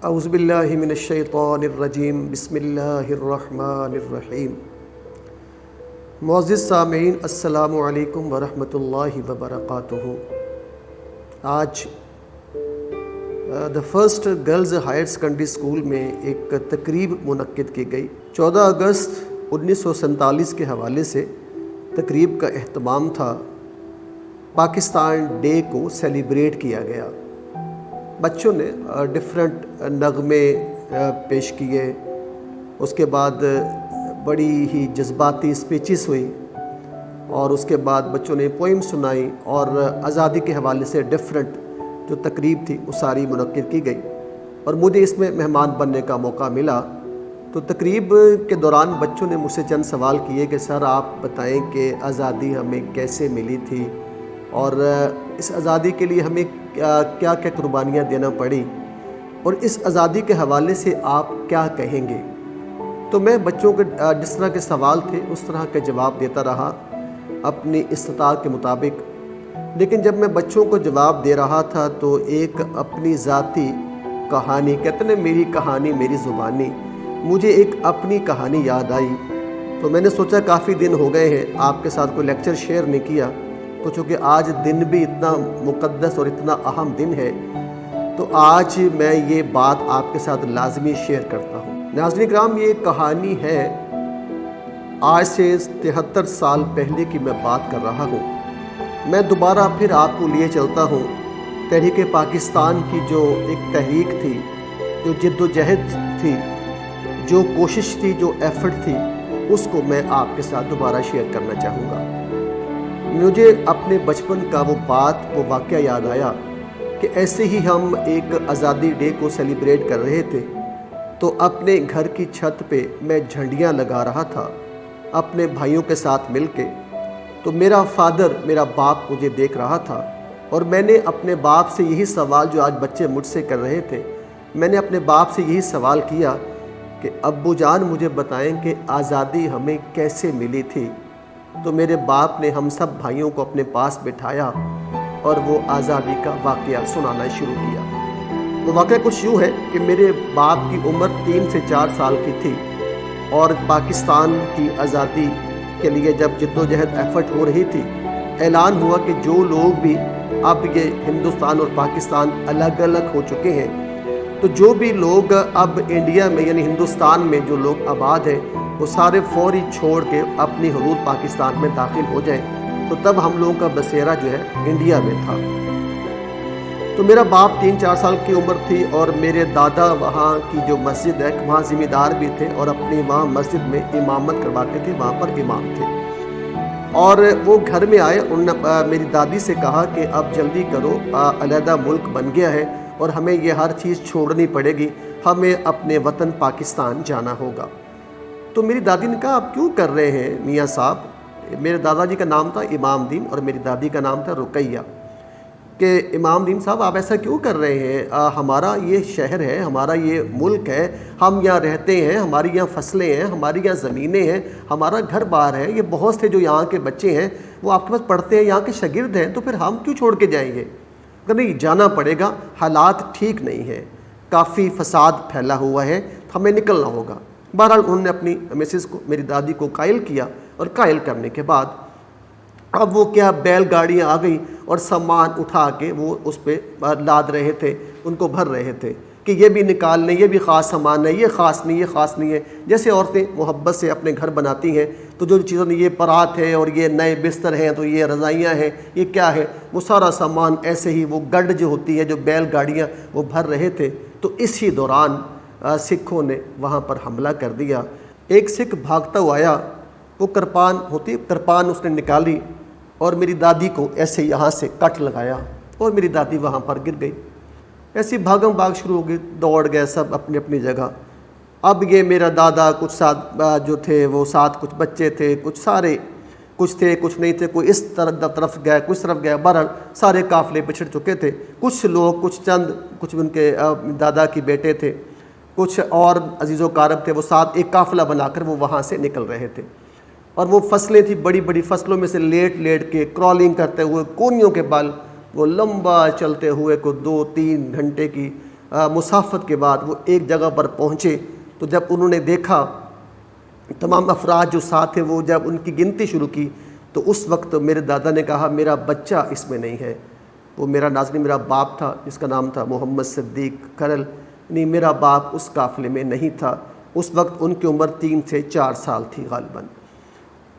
اعوذ باللہ من الشیطان الرجیم بسم اللہ الرحمن الرحیم۔ معزز سامعین، السلام علیکم ورحمۃ اللہ وبرکاتہ۔ آج دا first girls higher secondary school میں ایک تقریب منعقد کی گئی۔ 14 اگست 1947 کے حوالے سے تقریب کا اہتمام تھا۔ پاکستان ڈے کو سیلیبریٹ کیا گیا۔ بچوں نے ڈفرینٹ نغمے پیش کیے، اس کے بعد بڑی ہی جذباتی اسپیچز ہوئی، اور اس کے بعد بچوں نے پوئم سنائی، اور آزادی کے حوالے سے ڈفرینٹ جو تقریب تھی وہ ساری منعقد کی گئی، اور مجھے اس میں مہمان بننے کا موقع ملا۔ تو تقریب کے دوران بچوں نے مجھ سے چند سوال کیے کہ سر آپ بتائیں کہ آزادی ہمیں کیسے ملی تھی، اور اس آزادی کے لیے ہمیں کیا کیا قربانیاں دینا پڑی، اور اس آزادی کے حوالے سے آپ کیا کہیں گے۔ تو میں بچوں کے جس طرح کے سوال تھے اس طرح کے جواب دیتا رہا اپنی استطاعت کے مطابق۔ لیکن جب میں بچوں کو جواب دے رہا تھا تو ایک اپنی ذاتی کہانی، کہتے ہیں میری کہانی میری زبانی، مجھے ایک اپنی کہانی یاد آئی۔ تو میں نے سوچا کافی دن ہو گئے ہیں آپ کے ساتھ کوئی لیکچر شیئر نہیں کیا، تو چونکہ آج دن بھی اتنا مقدس اور اتنا اہم دن ہے، تو آج میں یہ بات آپ کے ساتھ لازمی شیئر کرتا ہوں۔ ناظرین کرام، یہ کہانی ہے آج سے 73 سال پہلے کی میں بات کر رہا ہوں۔ میں دوبارہ پھر آپ کو لیے چلتا ہوں تحریک پاکستان کی جو ایک تحریک تھی، جو جد و جہد تھی، جو کوشش تھی، جو ایفرٹ تھی، اس کو میں آپ کے ساتھ دوبارہ شیئر کرنا چاہوں گا۔ مجھے اپنے بچپن کا وہ واقعہ یاد آیا کہ ایسے ہی ہم ایک آزادی ڈے کو سیلیبریٹ کر رہے تھے، تو اپنے گھر کی چھت پہ میں جھنڈیاں لگا رہا تھا اپنے بھائیوں کے ساتھ مل کے۔ تو میرا باپ مجھے دیکھ رہا تھا، اور میں نے اپنے باپ سے یہی سوال جو آج بچے مجھ سے کر رہے تھے، میں نے اپنے باپ سے یہی سوال کیا کہ ابو جان مجھے بتائیں کہ آزادی ہمیں کیسے ملی تھی۔ تو میرے باپ نے ہم سب بھائیوں کو اپنے پاس بٹھایا اور وہ آزادی کا واقعہ سنانا شروع کیا۔ وہ واقعہ کچھ یوں ہے کہ میرے باپ کی عمر 3 سے 4 سال کی تھی، اور پاکستان کی آزادی کے لیے جب جد و جہد ایفرٹ ہو رہی تھی، اعلان ہوا کہ جو لوگ بھی اب یہ ہندوستان اور پاکستان الگ الگ ہو چکے ہیں، تو جو بھی لوگ اب انڈیا میں یعنی ہندوستان میں جو لوگ آباد ہیں، وہ سارے فوری چھوڑ کے اپنی حدود پاکستان میں داخل ہو جائیں۔ تو تب ہم لوگوں کا بسیرا جو ہے انڈیا میں تھا۔ تو میرا باپ 3-4 سال کی عمر تھی، اور میرے دادا وہاں کی جو مسجد ہے وہاں ذمہ دار بھی تھے، اور اپنی وہاں مسجد میں امامت کرواتے تھے، وہاں پر امام تھے۔ اور وہ گھر میں آئے، انہوں نے میری دادی سے کہا کہ اب جلدی کرو، علیحدہ ملک بن گیا ہے اور ہمیں یہ ہر چیز چھوڑنی پڑے گی، ہمیں اپنے وطن پاکستان جانا ہوگا۔ تو میری دادی نے کہا آپ کیوں کر رہے ہیں میاں صاحب؟ میرے دادا جی کا نام تھا امام دین، اور میری دادی کا نام تھا رقیہ، کہ امام دین صاحب آپ ایسا کیوں کر رہے ہیں؟ ہمارا یہ شہر ہے، ہمارا یہ ملک ہے، ہم یہاں رہتے ہیں، ہماری یہاں فصلیں ہیں، ہماری یہاں زمینیں ہیں، ہمارا گھر بار ہے، یہ بہت سے جو یہاں کے بچے ہیں وہ آپ کے پاس پڑھتے ہیں، یہاں کے شاگرد ہیں، تو پھر ہم کیوں چھوڑ کے جائیں گے؟ کہ نہیں، جانا پڑے گا، حالات ٹھیک نہیں ہیں، کافی فساد پھیلا ہوا ہے، ہمیں نکلنا ہوگا۔ بہرحال انہوں نے اپنی مسز کو، میری دادی کو قائل کیا، اور قائل کرنے کے بعد اب وہ کیا بیل گاڑیاں آ گئیں اور سامان اٹھا کے وہ اس پہ لاد رہے تھے، ان کو بھر رہے تھے کہ یہ بھی نکال لیں، یہ بھی خاص سامان ہے، یہ خاص نہیں، یہ خاص نہیں ہے۔ جیسے عورتیں محبت سے اپنے گھر بناتی ہیں، تو جو چیزوں میں یہ پرات ہے اور یہ نئے بستر ہیں، تو یہ رضائیاں ہیں، یہ کیا ہے، وہ سارا سامان ایسے ہی وہ گڈ جو ہوتی ہے، جو بیل گاڑیاں وہ بھر رہے تھے۔ تو اسی دوران سکھوں نے وہاں پر حملہ کر دیا۔ ایک سکھ بھاگتا ہوا آیا، وہ کرپان ہوتی، کرپان اس نے نکالی، اور میری دادی کو ایسے یہاں سے کٹ لگایا، اور میری دادی وہاں پر گر گئی۔ ایسی بھاگم بھاگ شروع ہو گئی، دوڑ گئے سب اپنی اپنی جگہ۔ اب یہ میرا دادا، کچھ ساتھ جو تھے وہ ساتھ کچھ بچے تھے، کچھ سارے کچھ تھے کچھ نہیں تھے، کوئی اس طرف گئے کچھ طرف گئے، بہرحال سارے قافلے پچھڑ چکے تھے۔ کچھ لوگ، کچھ ان کے دادا کے بیٹے تھے، کچھ اور عزیز و اقارب تھے، وہ ساتھ ایک قافلہ بنا کر وہ وہاں سے نکل رہے تھے۔ اور وہ فصلیں تھیں، بڑی بڑی فصلوں میں سے لیٹ لیٹ کے کرالنگ کرتے ہوئے، کونیوں کے بل وہ لمبا چلتے ہوئے کو 2-3 گھنٹے کی مسافت کے بعد وہ ایک جگہ پر پہنچے تو جب انہوں نے دیکھا تمام افراد جو ساتھ تھے وہ جب ان کی گنتی شروع کی تو اس وقت میرے دادا نے کہا میرا بچہ اس میں نہیں ہے. وہ میرا ناظرین میرا باپ تھا جس کا نام تھا محمد صدیق کرل، نہیں میرا باپ اس قافلے میں نہیں تھا. اس وقت ان کی عمر 3 سے 4 سال تھی غالباً.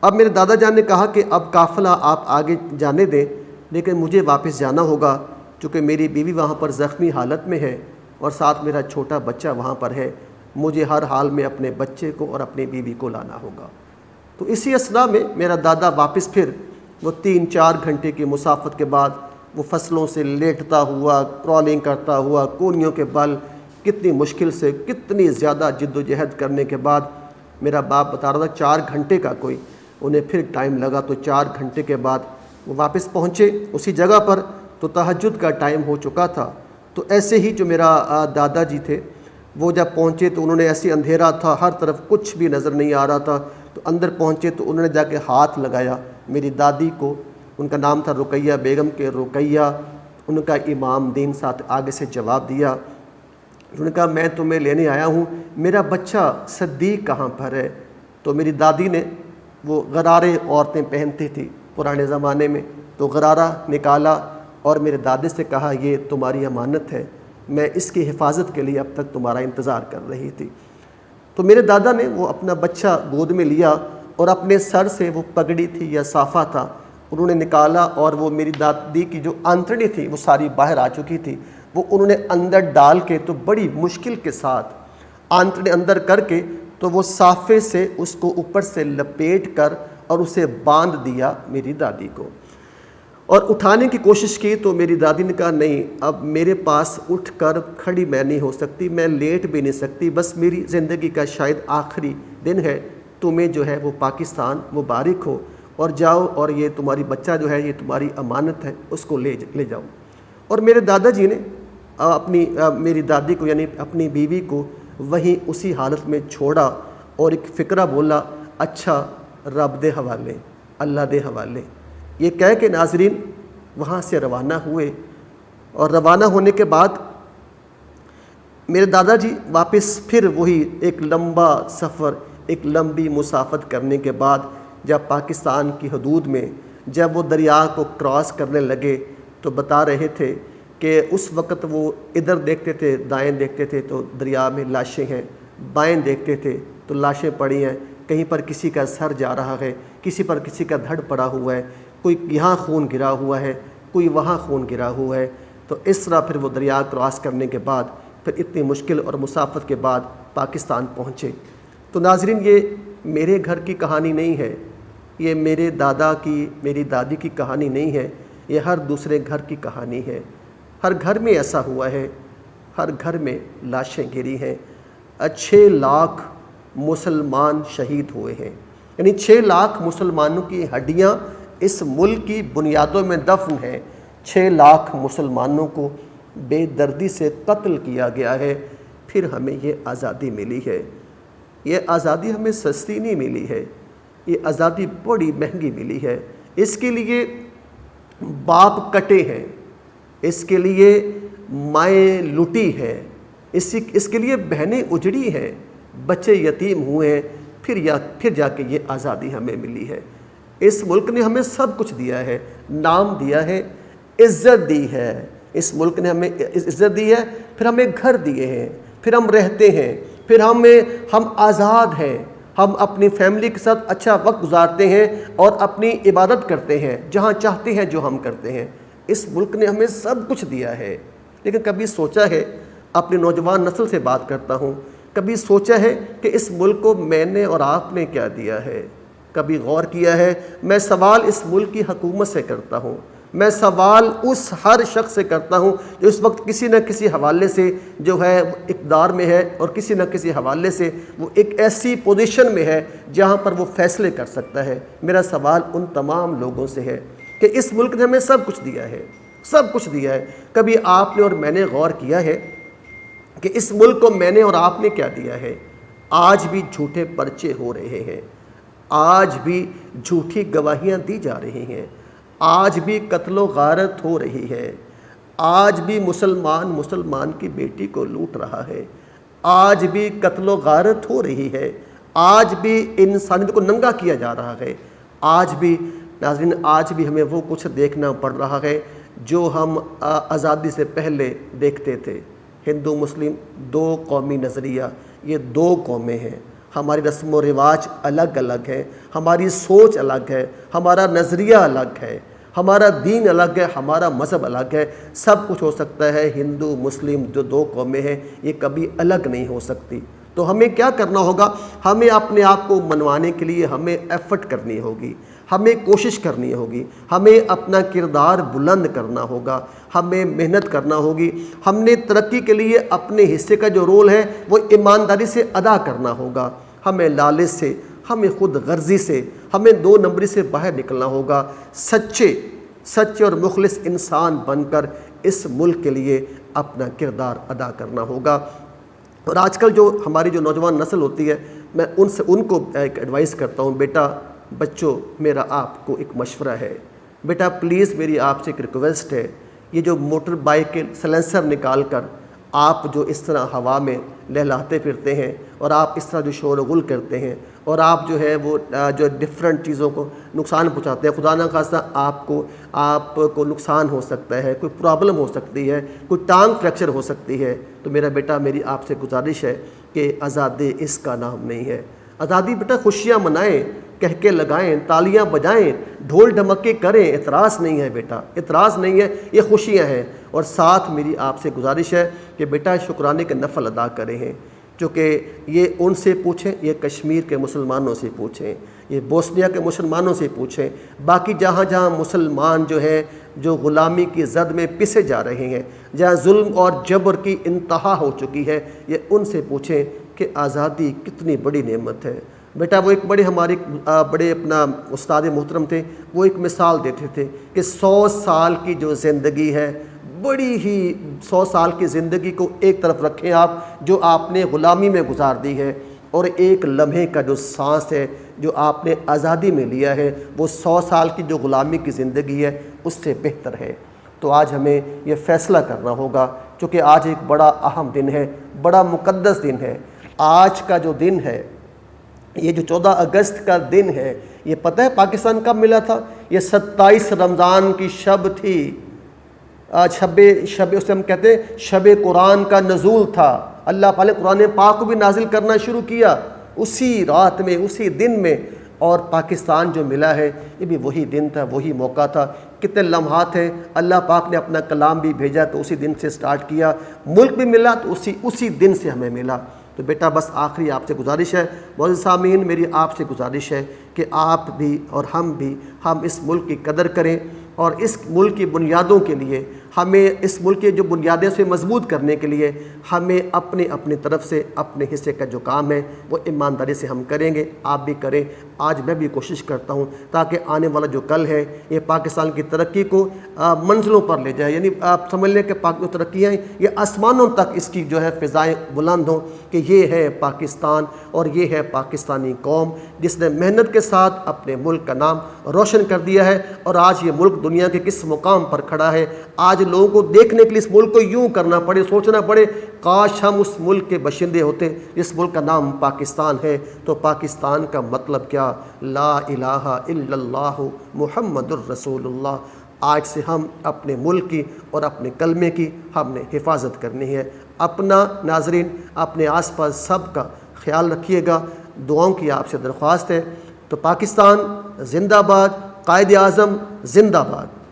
اب میرے دادا جان نے کہا کہ اب قافلہ آپ آگے جانے دیں لیکن مجھے واپس جانا ہوگا چونکہ میری بیوی وہاں پر زخمی حالت میں ہے اور ساتھ میرا چھوٹا بچہ وہاں پر ہے. مجھے ہر حال میں اپنے بچے کو اور اپنی بیوی کو لانا ہوگا. تو اسی اثنا میں میرا دادا واپس پھر وہ 3-4 گھنٹے کی مسافت کے بعد وہ فصلوں سے لیٹتا ہوا کرالنگ کرتا ہوا کونیوں کے بل کتنی مشکل سے کتنی زیادہ جد و جہد کرنے کے بعد میرا باپ بتا رہا تھا 4 گھنٹے کا کوئی انہیں پھر ٹائم لگا تو 4 گھنٹے کے بعد وہ واپس پہنچے اسی جگہ پر. تو تہجد کا ٹائم ہو چکا تھا. تو ایسے ہی جو میرا دادا جی تھے وہ جب پہنچے تو انہوں نے ایسی اندھیرا تھا ہر طرف کچھ بھی نظر نہیں آ رہا تھا. تو اندر پہنچے تو انہوں نے جا کے ہاتھ لگایا میری دادی کو. ان کا نام تھا رقیہ بیگم کے رقیہ. ان کا امام دین ساتھ آگے سے جواب دیا. انہوں نے کہا میں تمہیں لینے آیا ہوں، میرا بچہ صدیق کہاں پر ہے؟ تو میری دادی نے وہ غرارے عورتیں پہنتی تھی پرانے زمانے میں تو غرارہ نکالا اور میرے دادے سے کہا یہ تمہاری امانت ہے، میں اس کی حفاظت کے لیے اب تک تمہارا انتظار کر رہی تھی. تو میرے دادا نے وہ اپنا بچہ گود میں لیا اور اپنے سر سے وہ پگڑی تھی یا صافہ تھا انہوں نے نکالا اور وہ میری دادی کی جو آنتڑی تھی وہ ساری باہر آ چکی تھی وہ انہوں نے اندر ڈال کے تو بڑی مشکل کے ساتھ آنتڑی اندر کر کے تو وہ صافے سے اس کو اوپر سے لپیٹ کر اور اسے باندھ دیا میری دادی کو. اور اٹھانے کی کوشش کی تو میری دادی نے کہا نہیں اب میرے پاس اٹھ کر کھڑی میں نہیں ہو سکتی، میں لیٹ بھی نہیں سکتی، بس میری زندگی کا شاید آخری دن ہے، تمہیں جو ہے وہ پاکستان مبارک ہو اور جاؤ اور یہ تمہاری بچہ جو ہے یہ تمہاری امانت ہے اس کو لے جاؤ. اور میرے دادا جی نے میری دادی کو یعنی اپنی بیوی کو وہیں اسی حالت میں چھوڑا اور ایک فقرہ بولا اچھا رب دے حوالے اللہ دے حوالے. یہ کہہ کے ناظرین وہاں سے روانہ ہوئے اور روانہ ہونے کے بعد میرے دادا جی واپس پھر وہی ایک لمبا سفر ایک لمبی مسافت کرنے کے بعد جب پاکستان کی حدود میں جب وہ دریا کو کراس کرنے لگے تو بتا رہے تھے کہ اس وقت وہ ادھر دیکھتے تھے دائیں دیکھتے تھے تو دریا میں لاشیں ہیں، بائیں دیکھتے تھے تو لاشیں پڑی ہیں، کہیں پر کسی کا سر جا رہا ہے، کسی پر کسی کا دھڑ پڑا ہوا ہے، کوئی یہاں خون گرا ہوا ہے، کوئی وہاں خون گرا ہوا ہے. تو اس طرح پھر وہ دریا کراس کرنے کے بعد پھر اتنی مشکل اور مسافت کے بعد پاکستان پہنچے. تو ناظرین یہ میرے گھر کی کہانی نہیں ہے، یہ میرے دادا کی میری دادی کی کہانی نہیں ہے، یہ ہر دوسرے گھر کی کہانی ہے. ہر گھر میں ایسا ہوا ہے، ہر گھر میں لاشیں گری ہیں. 6 لاکھ مسلمان شہید ہوئے ہیں، یعنی 6 لاکھ مسلمانوں کی ہڈیاں اس ملک کی بنیادوں میں دفن ہیں. 6 لاکھ مسلمانوں کو بے دردی سے قتل کیا گیا ہے. پھر ہمیں یہ آزادی ملی ہے. یہ آزادی ہمیں سستی نہیں ملی ہے، یہ آزادی بڑی مہنگی ملی ہے. اس کے لیے باپ کٹے ہیں، اس کے لیے مائیں لٹی ہیں، اس کے لیے بہنیں اجڑی ہیں، بچے یتیم ہوئے ہیں. پھر جا کے یہ آزادی ہمیں ملی ہے. اس ملک نے ہمیں سب کچھ دیا ہے، نام دیا ہے، عزت دی ہے. اس ملک نے ہمیں عزت دی ہے، پھر ہمیں گھر دیے ہیں، پھر ہم رہتے ہیں، پھر ہم آزاد ہیں، ہم اپنی فیملی کے ساتھ اچھا وقت گزارتے ہیں اور اپنی عبادت کرتے ہیں جہاں چاہتے ہیں جو ہم کرتے ہیں. اس ملک نے ہمیں سب کچھ دیا ہے. لیکن کبھی سوچا ہے، اپنی نوجوان نسل سے بات کرتا ہوں، کبھی سوچا ہے کہ اس ملک کو میں نے اور آپ نے کیا دیا ہے؟ کبھی غور کیا ہے؟ میں سوال اس ملک کی حکومت سے کرتا ہوں، میں سوال اس ہر شخص سے کرتا ہوں جو اس وقت کسی نہ کسی حوالے سے جو ہے اقتدار میں ہے اور کسی نہ کسی حوالے سے وہ ایک ایسی پوزیشن میں ہے جہاں پر وہ فیصلے کر سکتا ہے. میرا سوال ان تمام لوگوں سے ہے کہ اس ملک نے ہمیں سب کچھ دیا ہے، سب کچھ دیا ہے. کبھی آپ نے اور میں نے غور کیا ہے کہ اس ملک کو میں نے اور آپ نے کیا دیا ہے؟ آج بھی جھوٹے پرچے ہو رہے ہیں، آج بھی جھوٹی گواہیاں دی جا رہی ہیں، آج بھی قتل و غارت ہو رہی ہے، آج بھی مسلمان کی بیٹی کو لوٹ رہا ہے، آج بھی قتل و غارت ہو رہی ہے، آج بھی انسانیت کو ننگا کیا جا رہا ہے، آج بھی ناظرین آج بھی ہمیں وہ کچھ دیکھنا پڑ رہا ہے جو ہم آزادی سے پہلے دیکھتے تھے۔ ہندو مسلم دو قومی نظریہ، یہ دو قومیں ہیں، ہماری رسم و رواج الگ الگ ہیں، ہماری سوچ الگ ہے، ہمارا نظریہ الگ ہے، ہمارا دین الگ ہے، ہمارا مذہب الگ ہے۔ سب کچھ ہو سکتا ہے، ہندو مسلم جو دو قومیں ہیں یہ کبھی الگ نہیں ہو سکتی۔ تو ہمیں کیا کرنا ہوگا؟ ہمیں اپنے آپ کو منوانے کے لیے ہمیں ایفرٹ کرنی ہوگی، ہمیں کوشش کرنی ہوگی، ہمیں اپنا کردار بلند کرنا ہوگا، ہمیں محنت کرنا ہوگی، ہم نے ترقی کے لیے اپنے حصے کا جو رول ہے وہ ایمانداری سے ادا کرنا ہوگا، ہمیں لالچ سے، ہمیں خود غرضی سے، ہمیں دو نمبری سے باہر نکلنا ہوگا، سچے اور مخلص انسان بن کر اس ملک کے لیے اپنا کردار ادا کرنا ہوگا۔ اور آج کل جو ہماری جو نوجوان نسل ہوتی ہے، میں ان کو ایک ایڈوائز کرتا ہوں، بیٹا بچوں میرا آپ کو ایک مشورہ ہے، بیٹا پلیز میری آپ سے ایک ریکویسٹ ہے، یہ جو موٹر بائک کے سلنسر نکال کر آپ جو اس طرح ہوا میں لہلاتے پھرتے ہیں اور آپ اس طرح جو شور و غل کرتے ہیں اور آپ جو ہے وہ جو ڈفرینٹ چیزوں کو نقصان پہنچاتے ہیں، خدا نہ خواستہ آپ کو نقصان ہو سکتا ہے، کوئی پرابلم ہو سکتی ہے، کوئی ٹانگ فریکچر ہو سکتی ہے، تو میرا بیٹا میری آپ سے گزارش ہے کہ آزادی اس کا نام نہیں ہے۔ آزادی بیٹا خوشیاں منائیں، کہکے لگائیں، تالیاں بجائیں، ڈھول ڈھمکے کریں، اعتراض نہیں ہے بیٹا، اعتراض نہیں ہے، یہ خوشیاں ہیں۔ اور ساتھ میری آپ سے گزارش ہے کہ بیٹا شکرانے کے نفل ادا کریں ہیں، چونکہ یہ ان سے پوچھیں، یہ کشمیر کے مسلمانوں سے پوچھیں، یہ بوسنیا کے مسلمانوں سے پوچھیں، باقی جہاں جہاں مسلمان جو ہیں جو غلامی کی زد میں پسے جا رہے ہیں، جہاں ظلم اور جبر کی انتہا ہو چکی ہے، یہ ان سے پوچھیں کہ آزادی کتنی بڑی نعمت ہے۔ بیٹا وہ ایک بڑے اپنا استاد محترم تھے، وہ ایک مثال دیتے تھے کہ 100 سال کی جو زندگی ہے، بڑی ہی 100 سال کی زندگی کو ایک طرف رکھیں آپ جو آپ نے غلامی میں گزار دی ہے، اور ایک لمحے کا جو سانس ہے جو آپ نے آزادی میں لیا ہے، وہ 100 سال کی جو غلامی کی زندگی ہے اس سے بہتر ہے۔ تو آج ہمیں یہ فیصلہ کرنا ہوگا، چونکہ آج ایک بڑا اہم دن ہے، بڑا مقدس دن ہے۔ آج کا جو دن ہے، یہ جو 14 اگست کا دن ہے، یہ پتہ ہے پاکستان کب ملا تھا؟ یہ 27 رمضان کی شب تھی، شب اسے ہم کہتے ہیں شب قرآن کا نزول تھا۔ اللہ پاک نے قرآن پاک کو بھی نازل کرنا شروع کیا اسی رات میں، اسی دن میں، اور پاکستان جو ملا ہے یہ بھی وہی دن تھا، وہی موقع تھا۔ کتنے لمحات ہیں، اللہ پاک نے اپنا کلام بھی بھیجا تو اسی دن سے سٹارٹ کیا، ملک بھی ملا تو اسی دن سے ہمیں ملا۔ تو بیٹا بس آخری آپ سے گزارش ہے، معزز سامعین میری آپ سے گزارش ہے کہ آپ بھی اور ہم اس ملک کی قدر کریں، اور اس ملک کی بنیادوں کے لیے ہمیں اس ملک کے جو بنیادیں سے مضبوط کرنے کے لیے ہمیں اپنی طرف سے اپنے حصے کا جو کام ہے وہ ایمانداری سے ہم کریں گے، آپ بھی کریں۔ آج میں بھی کوشش کرتا ہوں تاکہ آنے والا جو کل ہے یہ پاکستان کی ترقی کو منزلوں پر لے جائے، یعنی آپ سمجھ لیں کہ جو ترقیاں ہیں یہ آسمانوں تک اس کی جو ہے فضائیں بلند ہوں کہ یہ ہے پاکستان اور یہ ہے پاکستانی قوم جس نے محنت کے ساتھ اپنے ملک کا نام روشن کر دیا ہے، اور آج یہ ملک دنیا کے کس مقام پر کھڑا ہے۔ آج لوگوں کو دیکھنے کے لیے اس ملک کو یوں کرنا پڑے، سوچنا پڑے کاش ہم اس ملک کے باشندے ہوتے جس ملک کا نام پاکستان ہے۔ تو پاکستان کا مطلب کیا؟ لا الہ الا اللہ محمد الرسول اللہ۔ آج سے ہم اپنے ملک کی اور اپنے کلمے کی ہم نے حفاظت کرنی ہے۔ اپنا ناظرین اپنے آس پاس سب کا خیال رکھیے گا، دعاؤں کی آپ سے درخواست ہے۔ تو پاکستان زندہ باد، قائد اعظم زندہ باد۔